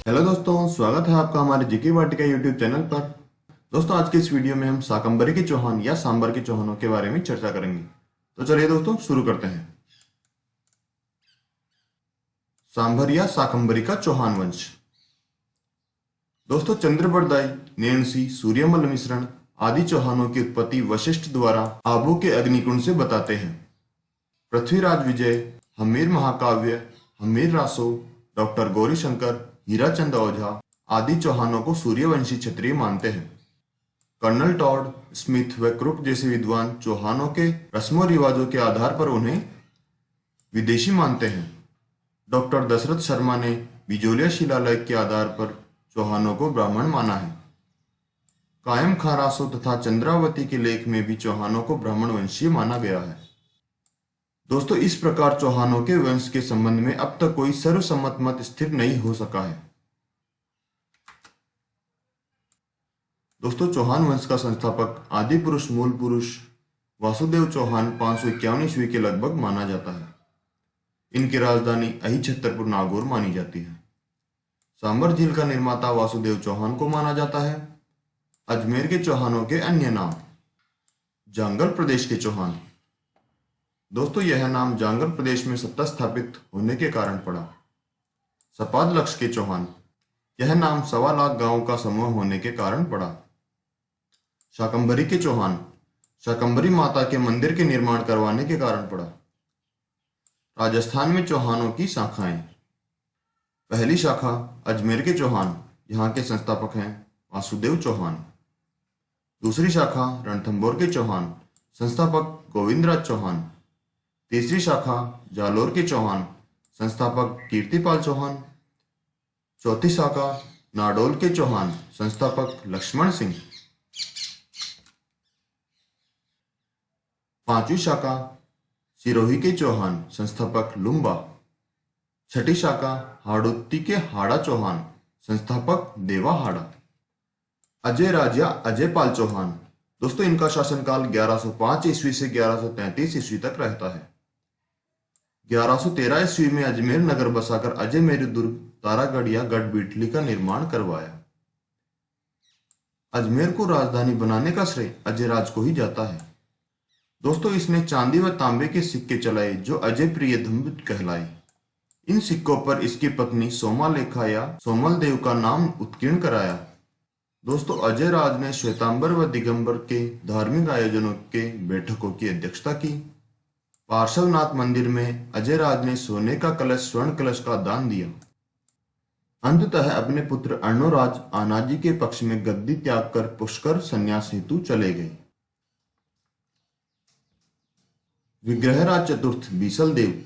Hello दोस्तों, स्वागत है आपका हमारे जीके वाटिका यूट्यूब चैनल पर। दोस्तों, आज के इस वीडियो में हम शाकंभरी के चौहान या सांबर के चौहानों के बारे में चर्चा करेंगे। तो चलिए दोस्तों शुरू करते हैं। सांभर या शाकंभरी का चौहान वंश। दोस्तों, चंद्रबरदाई, नेणसी, सूर्यमल मिश्रण आदि चौहानों की उत्पत्ति वशिष्ठ द्वारा आबू के अग्निकुंड से बताते हैं। पृथ्वीराज विजय, हम्मीर महाकाव्य, हम्मीर रासो, डॉक्टर गौरीशंकर, हीराचंद ओझा आदि चौहानों को सूर्यवंशी क्षत्रिय मानते हैं। कर्नल टॉड, स्मिथ व क्रुक जैसे विद्वान चौहानों के रस्मों रिवाजों के आधार पर उन्हें विदेशी मानते हैं। डॉक्टर दशरथ शर्मा ने बिजोलिया शिलालेख के आधार पर चौहानों को ब्राह्मण माना है। कायम खां रासो तथा चंद्रावती के लेख में भी चौहानों को ब्राह्मण वंशीय माना गया है। दोस्तों, इस प्रकार चौहानों के वंश के संबंध में अब तक कोई सर्वसम्मत मत स्थिर नहीं हो सका है। दोस्तों, चौहान वंश का संस्थापक आदि पुरुष मूल पुरुष वासुदेव चौहान 551 ईस्वी के लगभग माना जाता है। इनकी राजधानी अहि छतरपुर नागौर मानी जाती है। सांबर झील का निर्माता वासुदेव चौहान को माना जाता है। अजमेर के चौहानों के अन्य नाम। जांगल प्रदेश के चौहान। दोस्तों, यह नाम जांगल प्रदेश में सत्ता स्थापित होने के कारण पड़ा। सपाद लक्ष्य के चौहान। यह नाम 1.25 लाख गांवों का समूह होने के कारण पड़ा। शाकंभरी के चौहान। शाकंभरी माता के मंदिर के निर्माण करवाने के कारण पड़ा। राजस्थान में चौहानों की शाखाएं। पहली शाखा अजमेर के चौहान, यहाँ के संस्थापक हैं वासुदेव चौहान। दूसरी शाखा रणथंभौर के चौहान, संस्थापक गोविंदराज चौहान। तीसरी शाखा जालोर के चौहान, संस्थापक कीर्तिपाल चौहान। चौथी शाखा नाडोल के चौहान, संस्थापक लक्ष्मण सिंह। पांचवी शाखा सिरोही के चौहान, संस्थापक लुम्बा। छठी शाखा हाड़ौती के हाड़ा चौहान, संस्थापक देवा हाड़ा। अजय राजा अजयपाल चौहान। दोस्तों, इनका शासनकाल 1105 ईस्वी से 1133 ईस्वी तक रहता है। 1113 ईस्वी में अजमेर नगर बसाकर अजय मेरु दुर्ग, तारागढ़ या गढ़बीटली का निर्माण करवाया। अजमेर को राजधानी बनाने का श्रेय अजय राज को ही जाता है। दोस्तों, इसने चांदी व तांबे के सिक्के चलाए जो अजय प्रियधम्ब कहलाए। इन सिक्कों पर इसकी पत्नी सोमालेखा या सोमल देव का नाम उत्कीर्ण कराया। दोस्तों, अजय राज ने श्वेतांबर व दिगंबर के धार्मिक आयोजनों के बैठकों की अध्यक्षता की। पार्श्वनाथ मंदिर में अजय राज ने सोने का कलश, स्वर्ण कलश का दान दिया। अंततः अपने पुत्र अर्णोराज आनाजी के पक्ष में गद्दी त्याग कर पुष्कर संन्यास हेतु चले गए। विग्रहराज चतुर्थ बीसल देव।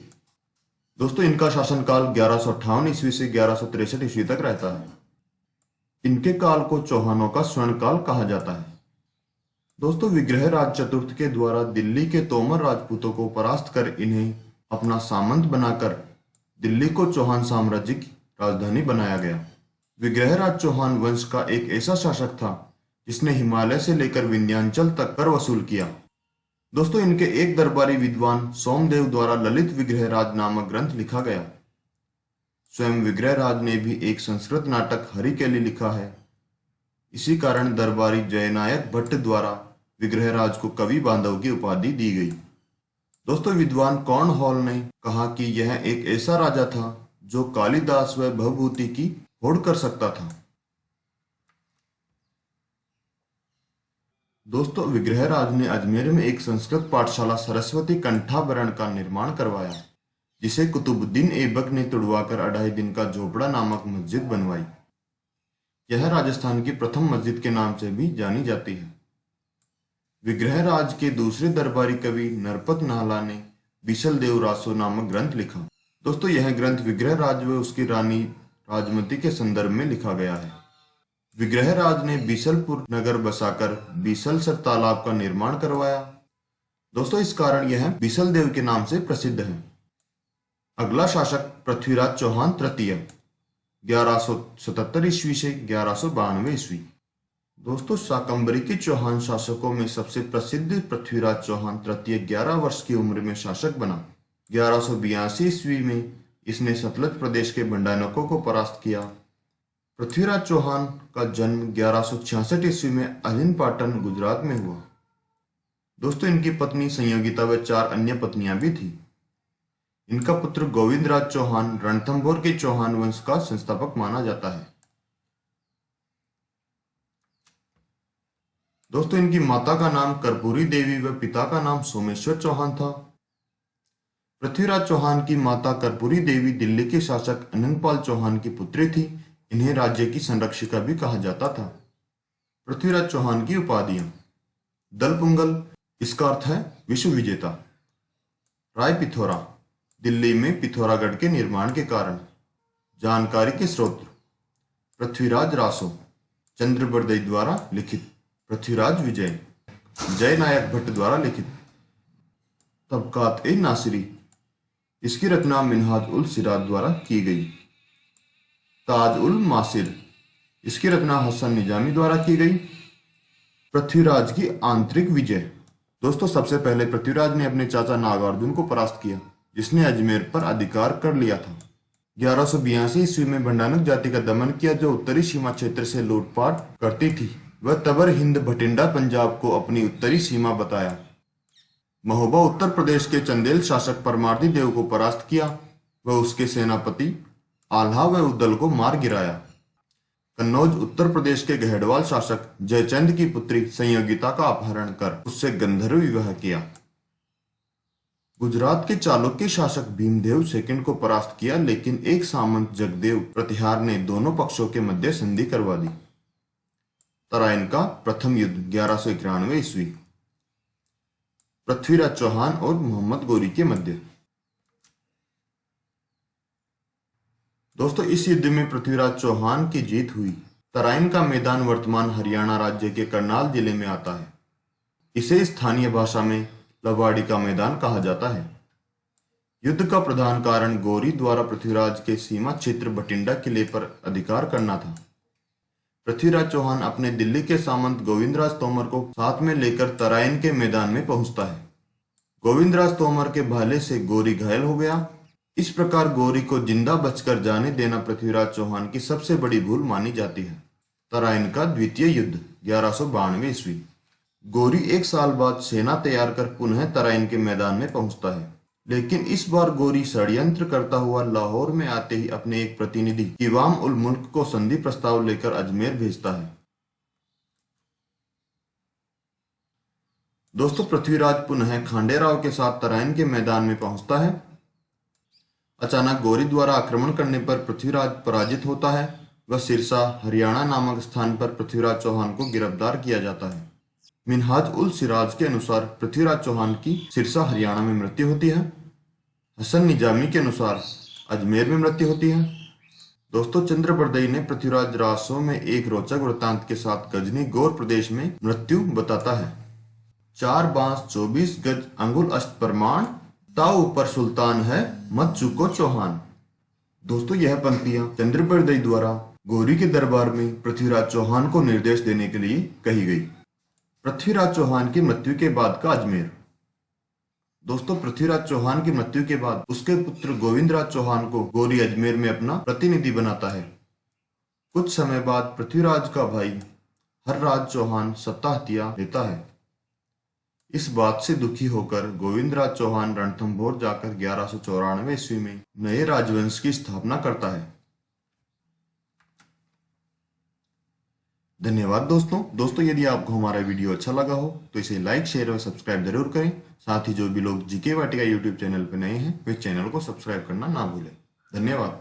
दोस्तों, इनका शासनकाल 1158 ईस्वी से 1163 ईस्वी तक रहता है। इनके काल को चौहानों का स्वर्ण काल कहा जाता है। दोस्तों, विग्रहराज चतुर्थ के द्वारा दिल्ली के तोमर राजपूतों को परास्त कर इन्हें अपना सामंत बनाकर दिल्ली को चौहान साम्राज्य की राजधानी बनाया गया। विग्रहराज चौहान वंश का एक ऐसा शासक था जिसने हिमालय से लेकर विंध्याचल तक कर वसूल किया। दोस्तों, इनके एक दरबारी विद्वान सोमदेव द्वारा ललित विग्रहराज नामक ग्रंथ लिखा गया। स्वयं विग्रहराज ने भी एक संस्कृत नाटक हरिकेली लिखा है। इसी कारण दरबारी जयनायक भट्ट द्वारा विग्रहराज को कवि बांधव की उपाधि दी गई। दोस्तों, विद्वान कॉर्नहॉल ने कहा कि यह एक ऐसा राजा था जो कालिदास व भवभूति की होड़ कर सकता था। दोस्तों, विग्रहराज ने अजमेर में एक संस्कृत पाठशाला सरस्वती कंठाभरण का निर्माण करवाया, जिसे कुतुबुद्दीन ऐबक ने तुड़वाकर 2.5 दिन का झोपड़ा नामक मस्जिद बनवाई। यह राजस्थान की प्रथम मस्जिद के नाम से भी जानी जाती है। विग्रहराज के दूसरे दरबारी कवि नरपत नाहला ने बीसल देव रासो नामक ग्रंथ लिखा। दोस्तों, यह ग्रंथ विग्रहराज व उसकी रानी राजमती के संदर्भ में लिखा गया है। विग्रहराज ने बीसलपुर नगर बसाकर बीसलसर तालाब का निर्माण करवाया। दोस्तों, इस कारण यह बीसल देव के नाम से प्रसिद्ध है। अगला शासक पृथ्वीराज चौहान तृतीय, 1177 ईस्वी से 1192 ईस्वी। दोस्तों, शाकंभरी के चौहान शासकों में सबसे प्रसिद्ध पृथ्वीराज चौहान तृतीय 11 वर्ष की उम्र में शासक बना। 1182 ईस्वी में इसने सतलज प्रदेश के भंडारकों को परास्त किया। पृथ्वीराज चौहान का जन्म 1166 ईस्वी में अहिनपाटन गुजरात में हुआ। दोस्तों, इनकी पत्नी संयोगिता व 4 अन्य पत्नियां भी थी। इनका पुत्र गोविंदराज चौहान रणथंभौर के चौहान वंश का संस्थापक माना जाता है। दोस्तों, इनकी माता का नाम कर्पूरी देवी व पिता का नाम सोमेश्वर चौहान था। पृथ्वीराज चौहान की माता कर्पूरी देवी दिल्ली के शासक अनंगपाल चौहान की पुत्री थी। इन्हें राज्य की संरक्षिका भी कहा जाता था। पृथ्वीराज चौहान की उपाधियां: दलपुंगल, इसका अर्थ है विश्व विजेता। राय पिथौरा, दिल्ली में पिथौरागढ़ के निर्माण के कारण। जानकारी के स्रोत: पृथ्वीराज रासो, चंद्रबरदई द्वारा लिखित। पृथ्वीराज विजय, जय नायक भट्ट द्वारा लिखित। तबकात ए नासिरी, इसकी रचना मिनहाज उल सिराज द्वारा की गई। ताज उल मासिर, इसकी रचना हसन निजामी द्वारा की गई। पृथ्वीराज की आंतरिक विजय। दोस्तों, सबसे पहले पृथ्वीराज ने अपने चाचा नागार्जुन को परास्त किया, जिसने अजमेर पर अधिकार कर लिया था। 1182 ईस्वी में भंडानक जाति का दमन किया, जो उत्तरी सीमा क्षेत्र से लूटपाट करती थी। वह तबर हिंद भटिंडा पंजाब को अपनी उत्तरी सीमा बताया। महोबा उत्तर प्रदेश के चंदेल शासक परमार्दी देव को परास्त किया। वह उसके सेनापति आल्हा व उद्दल को मार गिराया। कन्नौज उत्तर प्रदेश के गहडवाल शासक जयचंद की पुत्री संयोगिता का अपहरण कर उससे गंधर्व विवाह किया। गुजरात के चालुक्य शासक भीमदेव सेकंड को परास्त किया, लेकिन एक सामंत जगदेव प्रतिहार ने दोनों पक्षों के मध्य संधि करवा दी। तराइन का प्रथम युद्ध 1191 ईस्वी। पृथ्वीराज चौहान और मोहम्मद गोरी के मध्य। दोस्तों, इस युद्ध में पृथ्वीराज चौहान की जीत हुई। तराइन का मैदान वर्तमान हरियाणा राज्य के करनाल जिले में आता है। इसे स्थानीय भाषा में लवाड़ी का मैदान कहा जाता है। युद्ध का प्रधान कारण गोरी द्वारा पृथ्वीराज के सीमा क्षेत्र भटिंडा किले पर अधिकार करना था। पृथ्वीराज चौहान अपने दिल्ली के सामंत गोविंदराज तोमर को साथ में लेकर तराइन के मैदान में पहुंचता है। गोविंदराज तोमर के भाले से गोरी घायल हो गया। इस प्रकार गोरी को जिंदा बचकर जाने देना पृथ्वीराज चौहान की सबसे बड़ी भूल मानी जाती है। तराइन का द्वितीय युद्ध 1192 ईस्वी। गोरी 1 साल बाद सेना तैयार कर पुनः तराइन के मैदान में पहुंचता है, लेकिन इस बार गोरी षड्यंत्र करता हुआ लाहौर में आते ही अपने एक प्रतिनिधि किवाम उल मुल्क को संधि प्रस्ताव लेकर अजमेर भेजता है। दोस्तों, पृथ्वीराज पुनः खांडेराव के साथ तराइन के मैदान में पहुंचता है। अचानक गोरी द्वारा आक्रमण करने पर पृथ्वीराज पराजित होता है। वह सिरसा हरियाणा नामक स्थान पर पृथ्वीराज चौहान को गिरफ्तार किया जाता है। मिनहाज उल सिराज के अनुसार पृथ्वीराज चौहान की सिरसा हरियाणा में मृत्यु होती है। हसन निजामी के अनुसार अजमेर में मृत्यु होती है। दोस्तों, चंद्रबरदई ने पृथ्वीराज रासो में एक रोचक वृत्तांत के साथ गजनी गौर प्रदेश में मृत्यु बताता है। 4 बांस 24 गज अंगुल अष्ट प्रमाण, ताऊ ऊपर सुल्तान है मत चूको चौहान। दोस्तों, यह पंक्तियां चंद्रबरदई द्वारा गोरी के दरबार में पृथ्वीराज चौहान को निर्देश देने के लिए कही गई। पृथ्वीराज चौहान की मृत्यु के बाद का अजमेर। दोस्तों, पृथ्वीराज चौहान की मृत्यु के बाद उसके पुत्र गोविंदराज चौहान को गोरी अजमेर में अपना प्रतिनिधि बनाता है। कुछ समय बाद पृथ्वीराज का भाई हरराज चौहान सत्ता हथिया लेता है। इस बात से दुखी होकर गोविंदराज चौहान रणथंभौर जाकर 1194 ईस्वी में नए राजवंश की स्थापना करता है। धन्यवाद दोस्तों, यदि आपको हमारा वीडियो अच्छा लगा हो तो इसे लाइक, शेयर और सब्सक्राइब जरूर करें। साथ ही जो भी लोग जीके वाटिका यूट्यूब चैनल पर नए हैं वे चैनल को सब्सक्राइब करना ना भूलें। धन्यवाद।